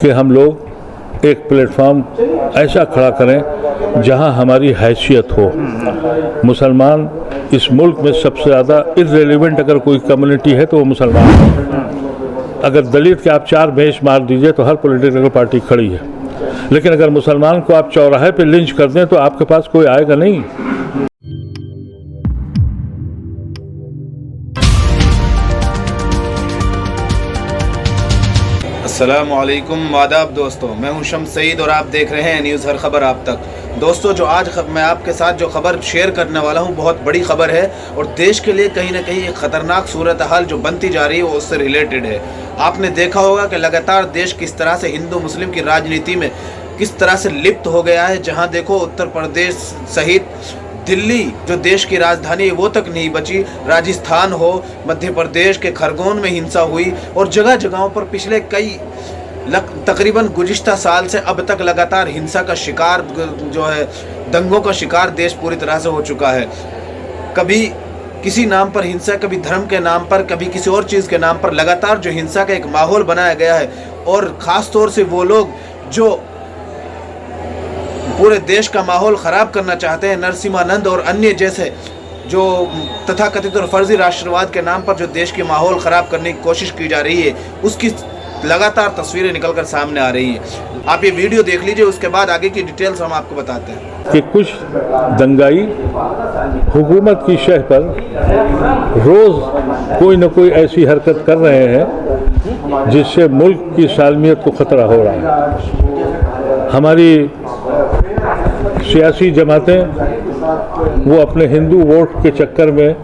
कि हम लोग एक प्लेटफॉर्म ऐसा खड़ा करें जहां हमारी हैसियत हो। मुसलमान इस मुल्क में सबसे ज़्यादा इर्रेलेवेंट अगर कोई कम्युनिटी है तो वो मुसलमान है। अगर दलित के आप 4 भैंस मार दीजिए तो हर पॉलिटिकल पार्टी खड़ी है, लेकिन अगर मुसलमान को आप चौराहे पे लिंच कर दें तो आपके पास कोई आएगा नहीं। अस्सलामुअलैकुम आदाब दोस्तों, मैं हूं शम्स सईद और आप देख रहे हैं न्यूज़ हर खबर आप तक। दोस्तों, जो आज मैं आपके साथ जो खबर शेयर करने वाला हूं बहुत बड़ी खबर है और देश के लिए कहीं ना कहीं एक ख़तरनाक सूरत हाल जो बनती जा रही है वो उससे रिलेटेड है। आपने देखा होगा कि लगातार देश किस तरह से हिंदू मुस्लिम की राजनीति में किस तरह से लिप्त हो गया है। जहाँ देखो उत्तर प्रदेश सहित दिल्ली जो देश की राजधानी है वो तक नहीं बची, राजस्थान हो, मध्य प्रदेश के खरगोन में हिंसा हुई और जगह जगहों पर पिछले कई तकरीबन गुज़िश्ता साल से अब तक लगातार हिंसा का शिकार जो है, दंगों का शिकार देश पूरी तरह से हो चुका है। कभी किसी नाम पर हिंसा, कभी धर्म के नाम पर, कभी किसी और चीज़ के नाम पर लगातार जो हिंसा का एक माहौल बनाया गया है और ख़ास तौर से वो लोग जो पूरे देश का माहौल ख़राब करना चाहते हैं, नरसिम्हानंद और अन्य जैसे जो तथाकथित और फर्जी राष्ट्रवाद के नाम पर जो देश के माहौल ख़राब करने की कोशिश की जा रही है, उसकी लगातार तस्वीरें निकलकर सामने आ रही हैं। आप ये वीडियो देख लीजिए, उसके बाद आगे की डिटेल्स हम आपको बताते हैं कि कुछ दंगाई हुकूमत की शह पर रोज़ कोई न कोई ऐसी हरकत कर रहे हैं जिससे मुल्क की सालमियत को ख़तरा हो रहा है। हमारी सियासी जमातें वो अपने हिंदू वोट के चक्कर में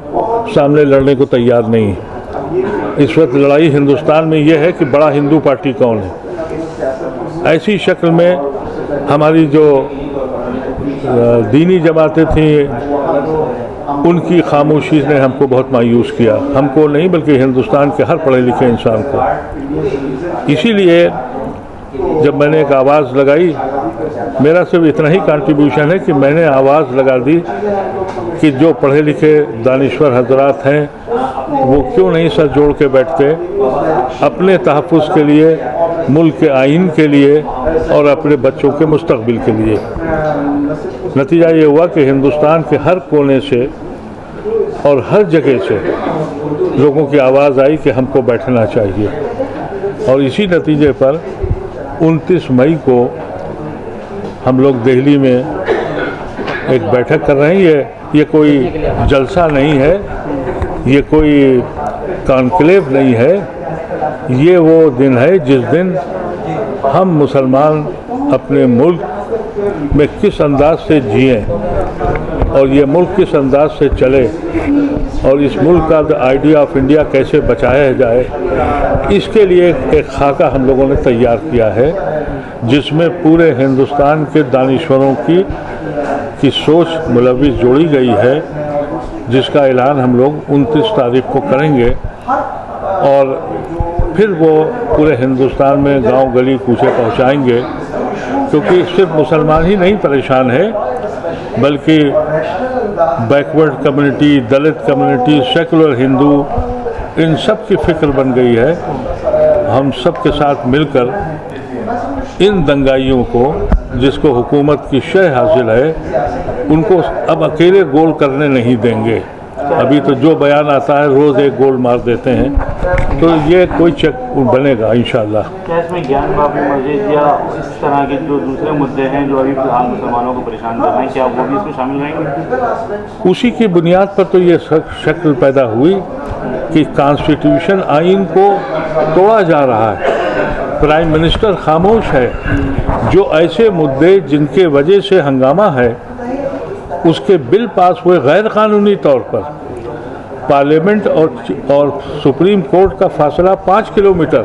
सामने लड़ने को तैयार नहीं है। इस वक्त लड़ाई हिंदुस्तान में ये है कि बड़ा हिंदू पार्टी कौन है। ऐसी शक्ल में हमारी जो दीनी जमातें थीं उनकी खामोशी ने हमको बहुत मायूस किया, हमको नहीं बल्कि हिंदुस्तान के हर पढ़े लिखे इंसान को। इसीलिए जब मैंने एक आवाज़ लगाई, मेरा सिर्फ इतना ही कंट्रीब्यूशन है कि मैंने आवाज़ लगा दी कि जो पढ़े लिखे दानिश्वर हजरात हैं वो क्यों नहीं सर जोड़ के बैठते अपने तहफ़्फ़ुज़ के लिए, मुल्क के आइन के लिए और अपने बच्चों के मुस्तक़बिल के लिए। नतीजा ये हुआ कि हिंदुस्तान के हर कोने से और हर जगह से लोगों की आवाज़ आई कि हमको बैठना चाहिए। और इसी नतीजे पर 29 मई को हम लोग दिल्ली में एक बैठक कर रहे हैं। ये कोई जलसा नहीं है, ये कोई कॉन्क्लेव नहीं है, ये वो दिन है जिस दिन हम मुसलमान अपने मुल्क में किस अंदाज से जिएं और ये मुल्क किस अंदाज से चले और इस मुल्क का द आइडिया ऑफ इंडिया कैसे बचाया जाए, इसके लिए एक खाका हम लोगों ने तैयार किया है जिसमें पूरे हिंदुस्तान के दानिश्वरों की सोच मुलविस जोड़ी गई है, जिसका ऐलान हम लोग 29 तारीख को करेंगे। और फिर वो पूरे हिंदुस्तान में गांव गली कूचे पहुंचाएंगे, क्योंकि सिर्फ मुसलमान ही नहीं परेशान है बल्कि बैकवर्ड कम्युनिटी, दलित कम्युनिटी, सेकुलर हिंदू, इन सब की फ़िक्र बन गई है। हम सब के साथ मिलकर इन दंगाइयों को, जिसको हुकूमत की शह हासिल है, उनको अब अकेले गोल करने नहीं देंगे। अभी तो जो बयान आता है रोज़ एक गोल मार देते हैं, तो ये कोई चेक बनेगा इंशाअल्लाह। क्या इसमें ज्ञान बाबी मस्जिद या इस तरह के जो दूसरे मुद्दे हैं जो अभी फिलहाल मुसलमानों को परेशान कर रहे हैं, क्या वो भी इसमें शामिल रहेंगे? उसी की बुनियाद पर तो ये शक्ल पैदा हुई कि कॉन्स्टिट्यूशन आइन को तोड़ा जा रहा है। प्राइम मिनिस्टर खामोश है। जो ऐसे मुद्दे जिनके वजह से हंगामा है उसके बिल पास हुए गैर कानूनी तौर पर, पार्लियामेंट और सुप्रीम कोर्ट का फासला 5 किलोमीटर,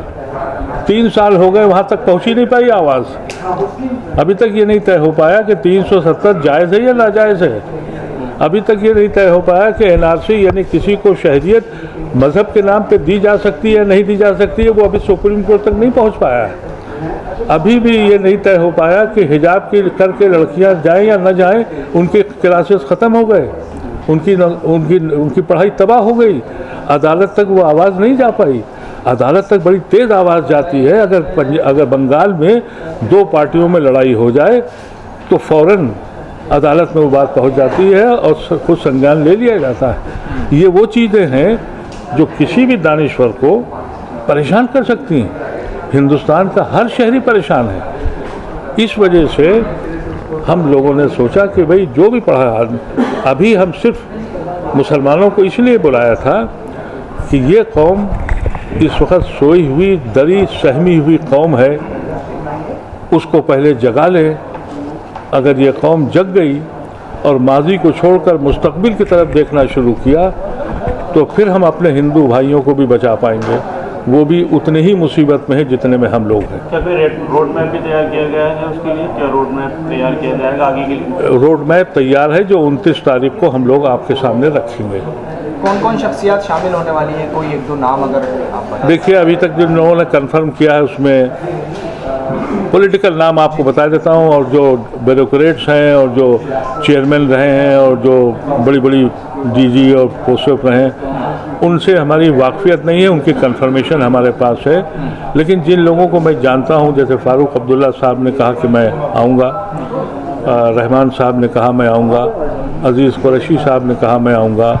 3 साल हो गए, वहाँ तक पहुँच ही नहीं पाई आवाज़। अभी तक ये नहीं तय हो पाया कि 370 जायज़ है या नाजायज़ है। अभी तक ये नहीं तय हो पाया कि NRC यानी किसी को शहरियत मज़हब के नाम पे दी जा सकती है नहीं दी जा सकती है, वो अभी सुप्रीम कोर्ट तक नहीं पहुँच पाया है। अभी भी ये नहीं तय हो पाया कि हिजाब की करके लड़कियां जाएं या न जाएं, उनके क्लासेस ख़त्म हो गए, उनकी पढ़ाई तबाह हो गई, अदालत तक वो आवाज़ नहीं जा पाई। अदालत तक बड़ी तेज़ आवाज़ जाती है। अगर बंगाल में 2 पार्टियों में लड़ाई हो जाए तो फ़ौरन अदालत में वो बात पहुंच जाती है और कुछ संज्ञान ले लिया जाता है। ये वो चीज़ें हैं जो किसी भी दानिश्वर को परेशान कर सकती हैं। हिंदुस्तान का हर शहरी परेशान है। इस वजह से हम लोगों ने सोचा कि भाई जो भी पढ़ा, अभी हम सिर्फ मुसलमानों को इसलिए बुलाया था कि ये कौम इस वक्त सोई हुई, दरी सहमी हुई कौम है, उसको पहले जगा ले। अगर ये कौम जग गई और माजी को छोड़कर मुस्तकबिल की तरफ देखना शुरू किया तो फिर हम अपने हिंदू भाइयों को भी बचा पाएंगे। वो भी उतने ही मुसीबत में है जितने में हम लोग हैं। क्या फिर रोड मैप भी तैयार किया गया है उसके लिए? क्या रोड मैप तैयार किया जाएगा आगे के लिए? रोड मैप तैयार है जो 29 तारीख को हम लोग आपके सामने रखेंगे। कौन कौन शख्सियत शामिल होने वाली है? कोई 1-2 नाम अगर आप बता। देखिए, अभी तक जिन लोगों ने कंफर्म किया है उसमें पॉलिटिकल नाम आपको बता देता हूं, और जो ब्यूरोक्रेट्स हैं और जो चेयरमैन रहे हैं और जो बड़ी बड़ी डीजी और पोस्टों पर हैं, उनसे हमारी वाकफियत नहीं है, उनकी कंफर्मेशन हमारे पास है। लेकिन जिन लोगों को मैं जानता हूं, जैसे फारूक अब्दुल्ला साहब ने कहा कि मैं आऊँगा, रहमान साहब ने कहा मैं आऊँगा, अजीज़ कुरैशी साहब ने कहा मैं आऊँगा,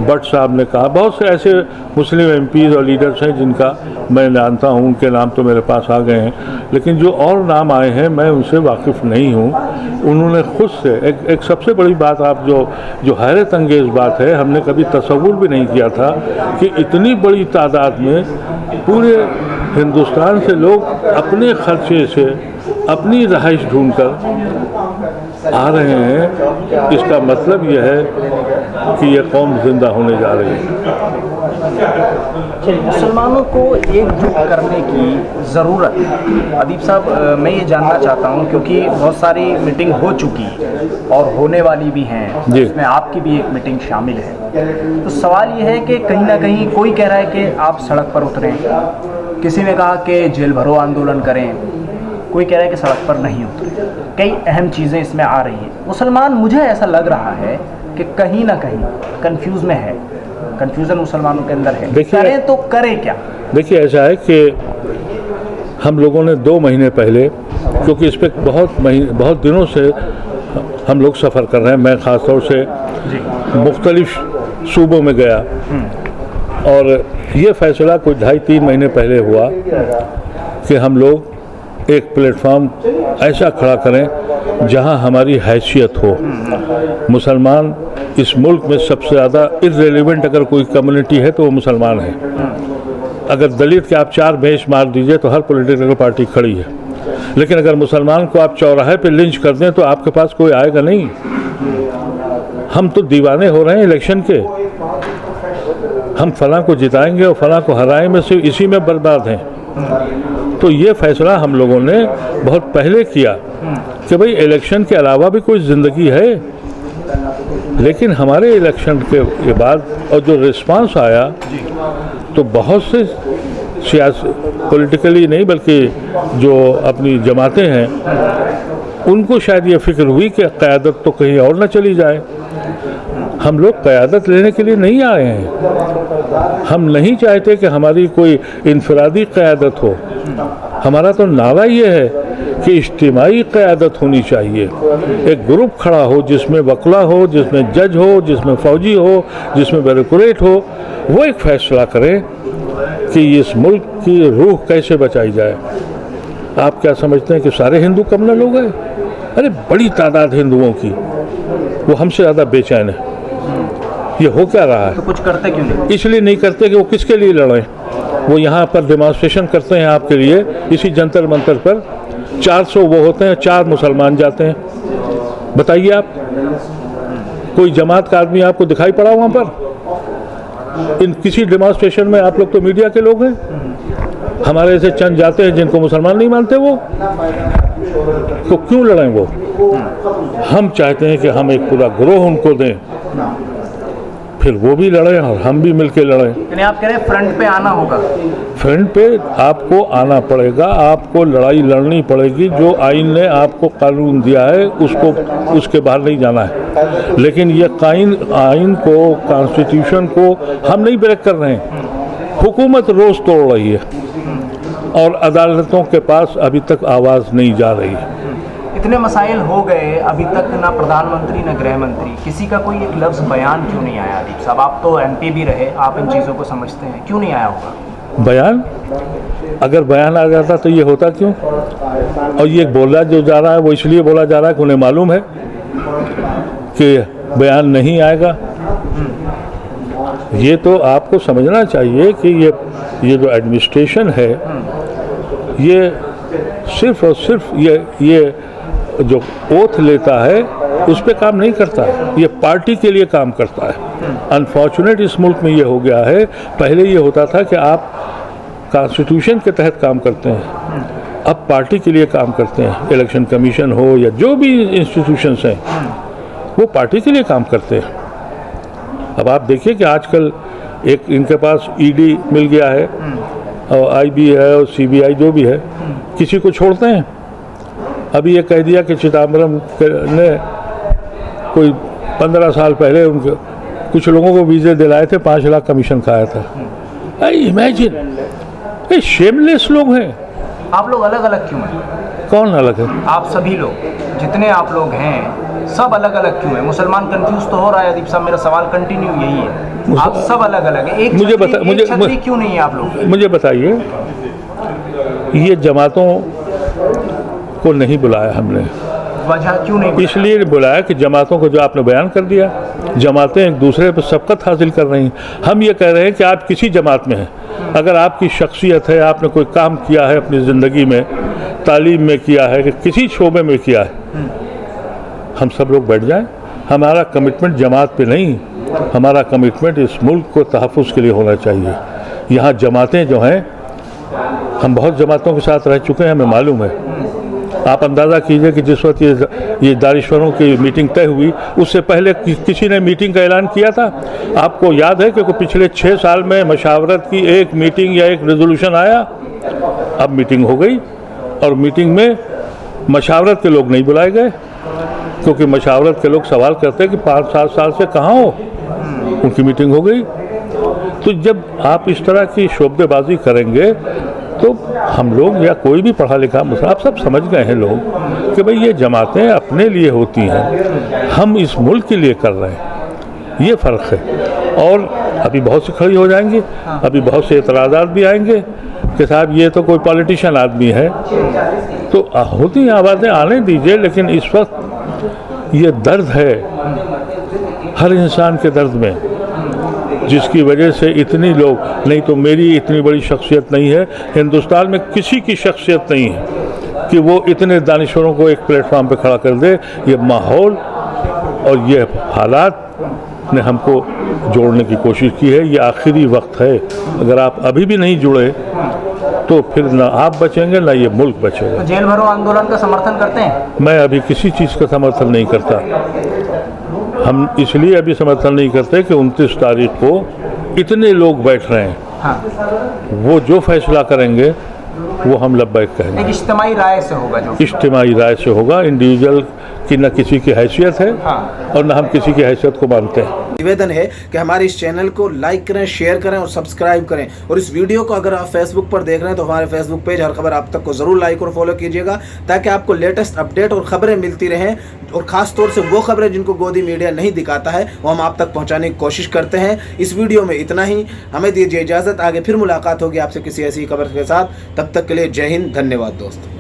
भट्ट साहब ने कहा, बहुत से ऐसे मुस्लिम एमपीज़ और लीडर्स हैं जिनका मैं जानता हूं, उनके नाम तो मेरे पास आ गए हैं। लेकिन जो और नाम आए हैं मैं उनसे वाकिफ़ नहीं हूं। उन्होंने खुद से एक सबसे बड़ी बात, आप जो हैरत अंगेज़ बात है, हमने कभी तसव्वुर भी नहीं किया था कि इतनी बड़ी तादाद में पूरे हिंदुस्तान से लोग अपने खर्चे से अपनी रहाइश ढूंढकर आ रहे हैं। इसका मतलब यह है कि यह कौम जिंदा होने जा रही है। मुसलमानों को एकजुट करने की ज़रूरत, अदीब साहब मैं ये जानना चाहता हूँ, क्योंकि बहुत सारी मीटिंग हो चुकी और होने वाली भी हैं, इसमें आपकी भी एक मीटिंग शामिल है। तो सवाल ये है कि कहीं ना कहीं कोई कह रहा है कि आप सड़क पर उतरें, किसी ने कहा कि जेल भरो आंदोलन करें, कोई कह रहा है कि सड़क पर नहीं उतरे। कई अहम चीज़ें इसमें आ रही हैं। मुसलमान, मुझे ऐसा लग रहा है कि कहीं ना कहीं कंफ्यूज में है, कंफ्यूजन मुसलमानों के अंदर है। करें तो करें क्या? देखिए, ऐसा है कि हम लोगों ने 2 महीने पहले, क्योंकि इस पर बहुत दिनों से हम लोग सफ़र कर रहे हैं, मैं ख़ास तौर से मुख्तलिफ सूबों में गया और ये फ़ैसला कुछ 2.5-3 महीने पहले हुआ कि हम लोग एक प्लेटफॉर्म ऐसा खड़ा करें जहां हमारी हैसियत हो। मुसलमान इस मुल्क में सबसे ज़्यादा इर्रेलेवेंट अगर कोई कम्युनिटी है तो वो मुसलमान है। अगर दलित के आप 4 भैंस मार दीजिए तो हर पॉलिटिकल पार्टी खड़ी है, लेकिन अगर मुसलमान को आप चौराहे पे लिंच कर दें तो आपके पास कोई आएगा नहीं। हम तो दीवाने हो रहे हैं इलेक्शन के, हम फलां को जिताएंगे और फलां को हराएं में से इसी में बर्बाद हैं। तो ये फैसला हम लोगों ने बहुत पहले किया कि भाई इलेक्शन के अलावा भी कोई ज़िंदगी है। लेकिन हमारे इलेक्शन के बाद और जो रिस्पांस आया तो बहुत से सियासी, पॉलिटिकली नहीं बल्कि जो अपनी जमातें हैं, उनको शायद ये फिक्र हुई कि क़यादत तो कहीं और ना चली जाए। हम लोग क़यादत लेने के लिए नहीं आए हैं। हम नहीं चाहते कि हमारी कोई इनफरादी क़यादत हो। हमारा तो नारा ये है कि इज्तिमाई क़यादत होनी चाहिए। एक ग्रुप खड़ा हो जिसमें वकला हो, जिसमें जज हो, जिसमें फ़ौजी हो, जिसमें ब्यूरोक्रेट हो, वो एक फ़ैसला करे कि इस मुल्क की रूह कैसे बचाई जाए। आप क्या समझते हैं कि सारे हिंदू कम्युनल हो गए? अरे बड़ी तादाद हिंदुओं की, वो हमसे ज़्यादा बेचैन है। ये हो क्या रहा है? तो कुछ करते क्यों नहीं? इसलिए नहीं करते कि वो किसके लिए लड़ें। वो यहाँ पर डेमॉन्स्ट्रेशन करते हैं आपके लिए, इसी जंतर मंतर पर 400 वो होते हैं, 4 मुसलमान जाते हैं। बताइए आप, कोई जमात का आदमी आपको दिखाई पड़ा वहाँ पर? इन किसी डेमॉन्स्ट्रेशन में आप लोग तो मीडिया के लोग हैं, हमारे ऐसे चंद जाते हैं जिनको मुसलमान नहीं मानते, वो तो क्यों लड़ें? वो हम चाहते हैं कि हम एक पूरा ग्रोह उनको दें, फिर वो भी लड़ें और हम भी मिलके लड़ें। यानी आप कह रहे हैं फ्रंट पे आना होगा? फ्रंट पे आपको आना पड़ेगा, आपको लड़ाई लड़नी पड़ेगी। जो आइन ने आपको कानून दिया है उसको, उसके बाहर नहीं जाना है। लेकिन ये आइन को, कॉन्स्टिट्यूशन को हम नहीं ब्रेक कर रहे हैं। हुकूमत रोज़ तोड़ रही है और अदालतों के पास अभी तक आवाज़ नहीं जा रही है। इतने मसाइल हो गए, अभी तक ना प्रधानमंत्री ना गृह मंत्री, किसी का कोई एक लफ्ज़ बयान क्यों नहीं आया? अदीब साहब, आप तो MP भी रहे, आप इन चीज़ों को समझते हैं, क्यों नहीं आया होगा बयान? अगर बयान आ जाता तो ये होता क्यों? और ये बोला जो जा रहा है वो इसलिए बोला जा रहा है कि उन्हें मालूम है कि बयान नहीं आएगा। ये तो आपको समझना चाहिए कि ये जो एडमिनिस्ट्रेशन है ये सिर्फ और सिर्फ ये जो ओथ लेता है उस पे काम नहीं करता है, ये पार्टी के लिए काम करता है। अनफॉर्चुनेट इस मुल्क में ये हो गया है। पहले ये होता था कि आप कॉन्स्टिट्यूशन के तहत काम करते हैं, अब पार्टी के लिए काम करते हैं। इलेक्शन कमीशन हो या जो भी इंस्टीट्यूशंस हैं वो पार्टी के लिए काम करते हैं। अब आप देखिए कि आजकल एक इनके पास ED मिल गया है और IB है और CBI जो भी है, किसी को छोड़ते हैं। अभी ये कह दिया कि चिदम्बरम ने कोई 15 साल पहले उनके कुछ लोगों को वीज़े दिलाए थे, 5 लाख कमीशन खाया था। इमेजिन, ये शेमलेस लोग हैं। आप लोग अलग अलग क्यों हैं? कौन अलग है? आप सभी लोग, जितने आप लोग हैं, सब अलग अलग क्यों हैं? मुसलमान कंफ्यूज तो हो रहा है अदीब साहब, मेरा सवाल कंटिन्यू यही है। आप सब अलग अलग हैं, एक छतरी क्यों नहीं है आप लोग? मुझे बताइए, ये जमातों को नहीं बुलाया हमने। वजह क्यों नहीं बुलाया? इसलिए बुलाया कि जमातों को, जो आपने बयान कर दिया, जमातें एक दूसरे पर सबकत हासिल कर रही हैं। हम ये कह रहे हैं कि आप किसी जमात में हैं, अगर आपकी शख्सियत है, आपने कोई काम किया है अपनी ज़िंदगी में, तालीम में किया है कि किसी शोबे में किया है, हम सब लोग बैठ जाएं। हमारा कमिटमेंट जमात पे नहीं, हमारा कमिटमेंट इस मुल्क को तहफ़्फ़ुज़ के लिए होना चाहिए। यहाँ जमातें जो हैं, हम बहुत जमातों के साथ रह चुके हैं, हमें मालूम है। आप अंदाज़ा कीजिए कि जिस वक्त ये दानिश्वरों की मीटिंग तय हुई, उससे पहले किसी ने मीटिंग का ऐलान किया था? आपको याद है कि पिछले 6 साल में मशावरत की एक मीटिंग या एक रेजोल्यूशन आया? अब मीटिंग हो गई और मीटिंग में मशावरत के लोग नहीं बुलाए गए, क्योंकि मशावरत के लोग सवाल करते हैं कि 5-7 साल से कहाँ हो। उनकी मीटिंग हो गई। तो जब आप इस तरह की शोबेबाजी करेंगे तो हम लोग या कोई भी पढ़ा लिखा आप सब समझ गए हैं लोग कि भाई ये जमातें अपने लिए होती हैं, हम इस मुल्क के लिए कर रहे हैं, ये फ़र्क है। और अभी बहुत सी खड़ी हो जाएंगी, अभी बहुत से एतराज़ात भी आएंगे कि साहब ये तो कोई पॉलिटिशियन आदमी है। तो होती हैं आवाज़ें, आने दीजिए, लेकिन इस वक्त ये दर्द है हर इंसान के दर्द में, जिसकी वजह से इतनी लोग, नहीं तो मेरी इतनी बड़ी शख्सियत नहीं है, हिंदुस्तान में किसी की शख्सियत नहीं है कि वो इतने दानिश्वरों को एक प्लेटफार्म पे खड़ा कर दे। ये माहौल और ये हालात ने हमको जोड़ने की कोशिश की है। ये आखिरी वक्त है। अगर आप अभी भी नहीं जुड़े तो फिर ना आप बचेंगे ना ये मुल्क बचेगा। तो जेल भरो आंदोलन का समर्थन करते हैं? मैं अभी किसी चीज़ का समर्थन नहीं करता। हम इसलिए अभी समर्थन नहीं करते कि 29 तारीख को इतने लोग बैठ रहे हैं। हाँ। वो जो फैसला करेंगे वो हम लब्बैक कहेंगे। एक इज्तिमाई राय से होगा, जो इज्तिमाई राय से होगा। इंडिविजुअल की न किसी की हैसियत है और न हम किसी की हैसियत को मानते हैं। निवेदन है कि हमारे इस चैनल को लाइक करें, शेयर करें और सब्सक्राइब करें। और इस वीडियो को अगर आप फेसबुक पर देख रहे हैं तो हमारे फेसबुक पेज हर खबर आप तक को ज़रूर लाइक और फॉलो कीजिएगा, ताकि आपको लेटेस्ट अपडेट और ख़बरें मिलती रहें। और ख़ास तौर से वो खबरें जिनको गोदी मीडिया नहीं दिखाता है वो हम आप तक पहुँचाने की कोशिश करते हैं। इस वीडियो में इतना ही, हमें दीजिए इजाज़त। आगे फिर मुलाकात होगी आपसे किसी ऐसी खबर के साथ। तब तक के लिए जय हिंद, धन्यवाद दोस्तों।